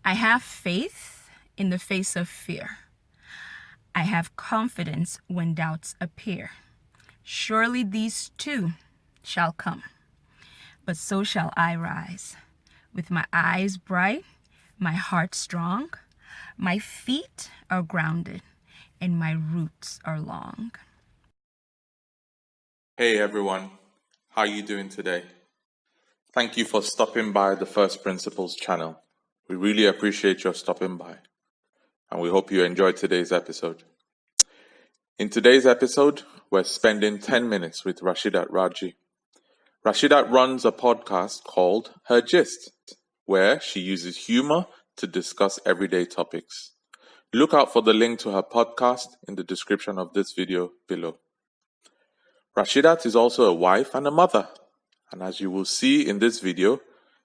I have faith in the face of fear. I have confidence when doubts appear. Surely these too shall come, but so shall I rise, with my eyes bright, my heart strong, my feet are grounded, and my roots are long. Hey everyone, how are you doing today? Thank you for stopping by the First Principles channel. We really appreciate your stopping by, and we hope you enjoyed today's episode. In today's episode, we're spending 10 minutes with Rashidat Raji. Rashidat runs a podcast called Her Gist, where she uses humor to discuss everyday topics. Look out for the link to her podcast in the description of this video below. Rashidat is also a wife and a mother, and as you will see in this video,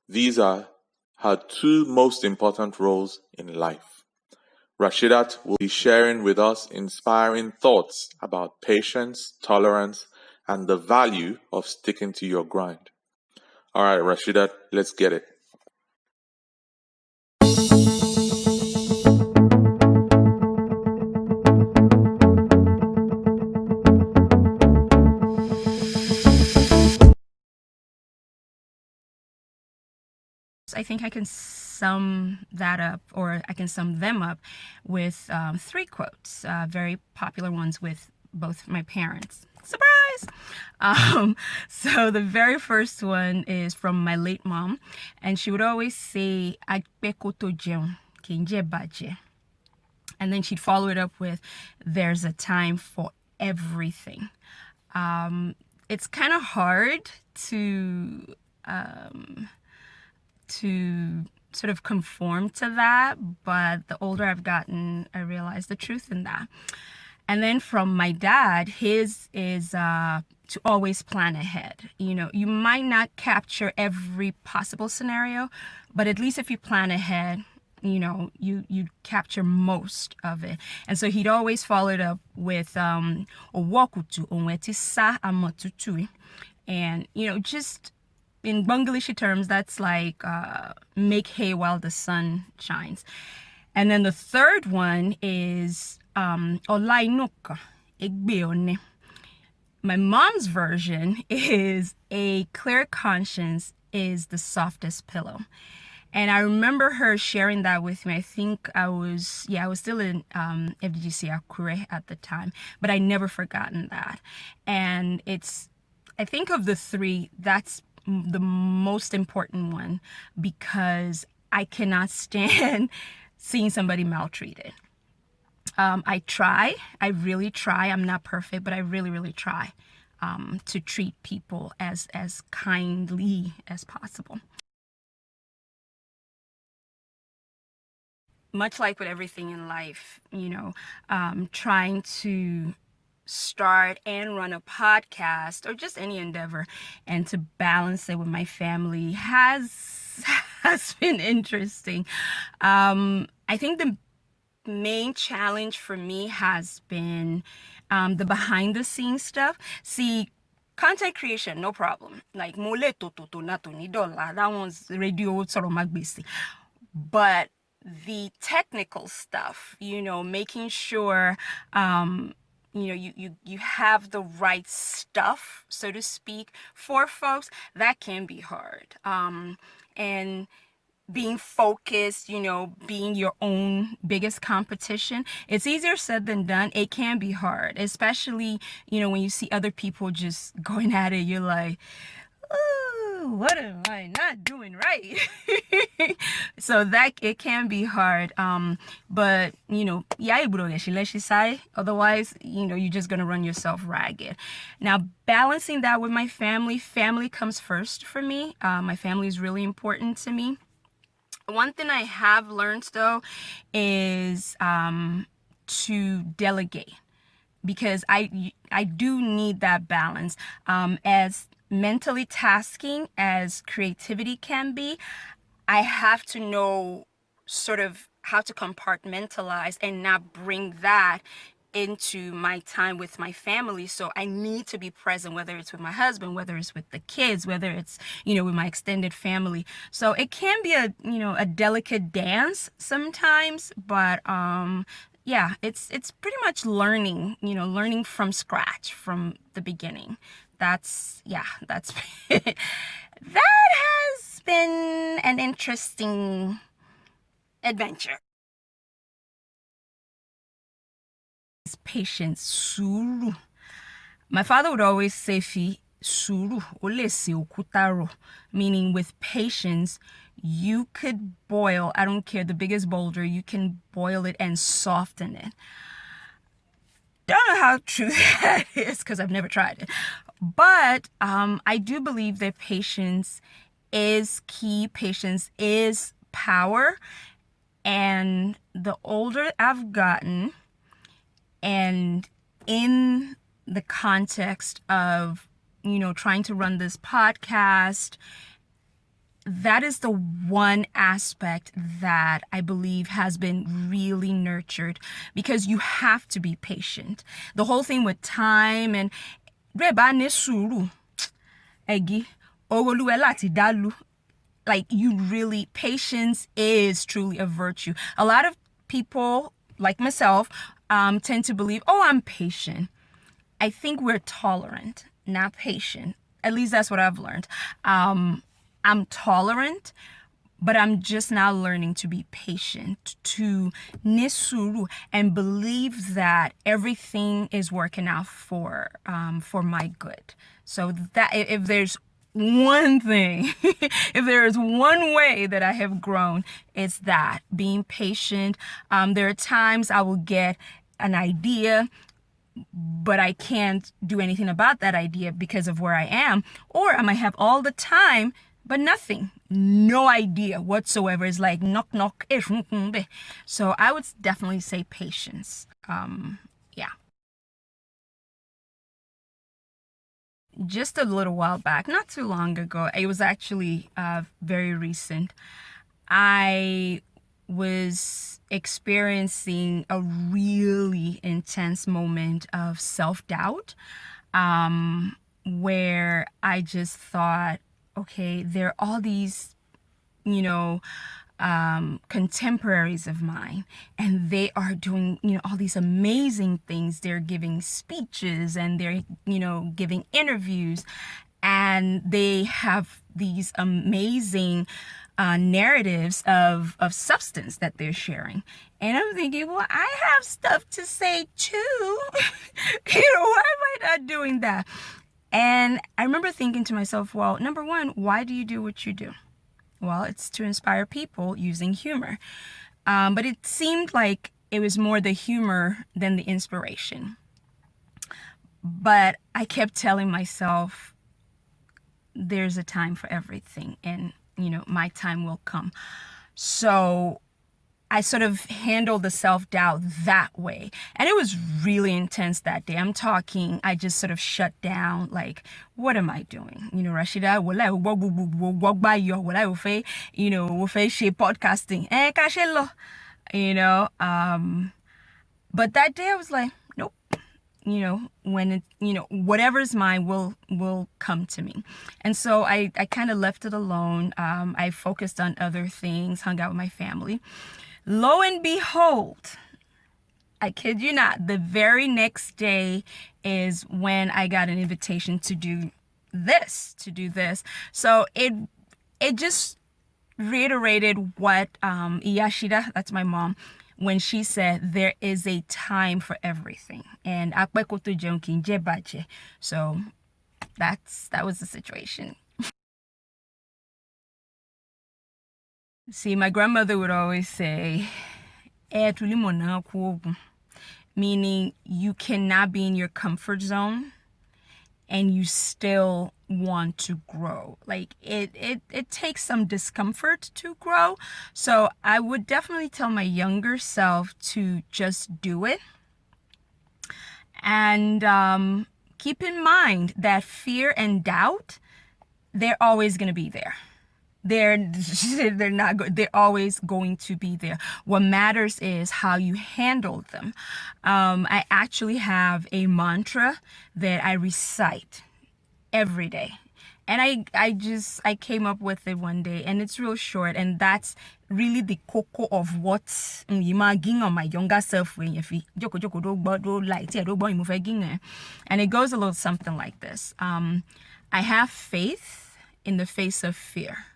these are her two most important roles in life. Rashidat will be sharing with us inspiring thoughts about patience, tolerance, and the value of sticking to your grind. All right, Rashidat, let's get it. I think I can sum that up, or I can sum them up with three quotes, very popular ones with both my parents. Surprise! So the very first one is from my late mom, and she would always say, "Agbekoto jeun, kinje baje." And then she'd follow it up with, "There's a time for everything." It's kind of hard to sort of conform to that, but the older I've gotten, I realize the truth in that. And then from my dad, his is to always plan ahead. You know, you might not capture every possible scenario, but at least if you plan ahead, you know, you capture most of it. And so he'd always follow it up with owokutu onweti sa amotutui. And, you know, just in Bangladeshi terms, that's like make hay while the sun shines. And then the third one is Olainuka Egbeone. My mom's version is a clear conscience is the softest pillow. And I remember her sharing that with me. I think I was still in FDGC Akure at the time, but I never forgotten that. And I think of the three, that's the most important one, because I cannot stand seeing somebody maltreated. I really try. I'm not perfect, but I really, really try to treat people as kindly as possible. Much like with everything in life, you know, trying to start and run a podcast or just any endeavor and to balance it with my family has been interesting. I think the main challenge for me has been the behind the scenes stuff. See, content creation, no problem. Like mole to na to ni dollar, that one's radio sort of magbisi. But the technical stuff, you know, making sure you know, you have the right stuff, so to speak, for folks, that can be hard. And being focused, you know, being your own biggest competition, it's easier said than done. It can be hard, especially, you know, when you see other people just going at it, you're like, ooh, what am I not doing right? So that it can be hard. But you know, otherwise, you know, you're just gonna run yourself ragged. Now, balancing that with my family comes first for me. My family is really important to me. One thing I have learned though is to delegate, because I do need that balance. As mentally tasking as creativity can be, I have to know sort of how to compartmentalize and not bring that into my time with my family. So I need to be present, whether it's with my husband, whether it's with the kids, whether it's, with my extended family. So it can be a delicate dance sometimes, but yeah, it's pretty much learning from scratch, from the beginning. That's that has been an interesting adventure. Patience, sùúrù. My father would always say, fi sùúrù ó lè ṣe òkúta rọ̀, meaning with patience, you could boil, I don't care, the biggest boulder, you can boil it and soften it. Don't know how true that is because I've never tried it. But I do believe that patience is key. Patience is power. And the older I've gotten, and in the context of, trying to run this podcast, that is the one aspect that I believe has been really nurtured, because you have to be patient. The whole thing with time and like, you really, patience is truly a virtue. A lot of people like myself tend to believe, oh, I'm patient. I think we're tolerant, not patient. At least that's what I've learned. I'm tolerant, but I'm just now learning to be patient, to nisuru, and believe that everything is working out for my good. So that if there's one thing, if there is one way that I have grown, it's that, being patient. There are times I will get an idea, but I can't do anything about that idea because of where I am. Or I might have all the time, but nothing, no idea whatsoever. It's like knock knock. So I would definitely say patience. Yeah. Just a little while back, not too long ago, it was actually very recent. I was experiencing a really intense moment of self-doubt, where I just thought, okay, there are all these, contemporaries of mine, and they are doing, all these amazing things. They're giving speeches, and they're, giving interviews, and they have these amazing narratives of substance that they're sharing. And I'm thinking, well, I have stuff to say too. Why am I not doing that? And I remember thinking to myself, well, number one, why do you do what you do? Well, it's to inspire people using humor. But it seemed like it was more the humor than the inspiration. But I kept telling myself, there's a time for everything, and, my time will come. So I sort of handled the self-doubt that way. And it was really intense that day. I'm talking, I just sort of shut down, like, what am I doing? Rashida, podcasting. But that day I was like, nope. When it, whatever's mine will come to me. And so I kind of left it alone. I focused on other things, hung out with my family. Lo and behold, I kid you not, the very next day is when I got an invitation to do this. So it just reiterated what Iyashida, that's my mom, when she said there is a time for everything. And so that was the situation. See, my grandmother would always say, meaning you cannot be in your comfort zone and you still want to grow. Like it takes some discomfort to grow. So I would definitely tell my younger self to just do it. And keep in mind that fear and doubt, they're always going to be there. they're they're always going to be there. What matters is how you handle them. I actually have a mantra that I recite every day, and I came up with it one day, and it's real short, and that's really the cocoa of what you on my younger self when you feel and it goes a little something like this. I have faith in the face of fear.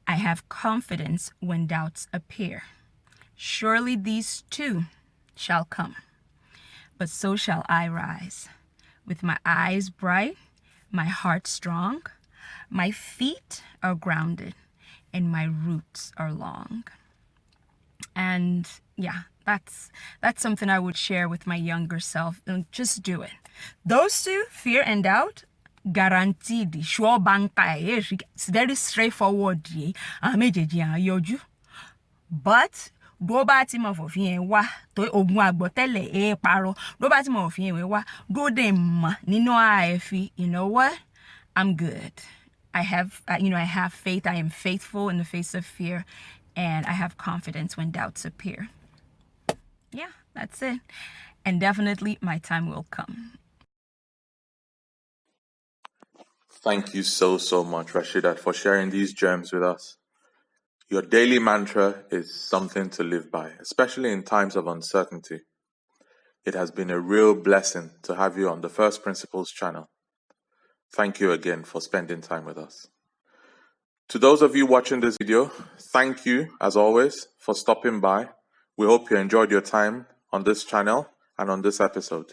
I have confidence when doubts appear. Surely these too shall come, but so shall I rise, with my eyes bright, my heart strong, my feet are grounded, and my roots are long. And yeah, that's something I would share with my younger self. And just do it. Those two, fear and doubt, guaranteed. Sure banka. It's very straightforward. But bó bá ti mọ fòfin ẹ wá tó ogun àgbọ̀tẹ́lẹ̀ ẹ parọ́ bó bá ti mọ òfin ẹ wá dó dé mọ̀ nínú àìfi, you know what? I'm good. I have faith. I am faithful in the face of fear, and I have confidence when doubts appear. Yeah, that's it. And definitely my time will come. Thank you so much, Rashidat, for sharing these gems with us. Your daily mantra is something to live by, especially in times of uncertainty. It has been a real blessing to have you on the First Principles channel. Thank you again for spending time with us. To those of you watching this video, thank you, as always, for stopping by. We hope you enjoyed your time on this channel and on this episode.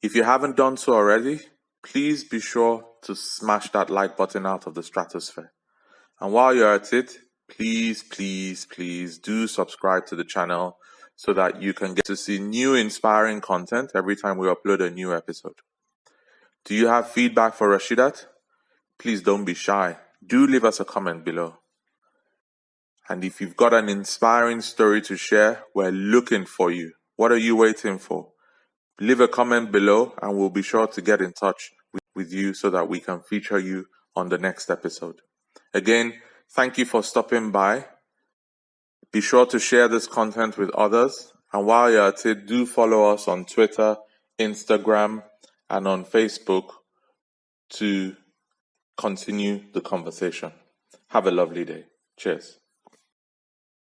If you haven't done so already, please be sure to smash that like button out of the stratosphere. And while you're at it, please do subscribe to the channel so that you can get to see new inspiring content every time we upload a new episode. Do you have feedback for Rashidat? Please don't be shy. Do leave us a comment below. And if you've got an inspiring story to share, we're looking for you. What are you waiting for? Leave a comment below and we'll be sure to get in touch with you so that we can feature you on the next episode. Again, thank you for stopping by. Be sure to share this content with others. And while you're at it, do follow us on Twitter, Instagram, and on Facebook to continue the conversation. Have a lovely day. Cheers.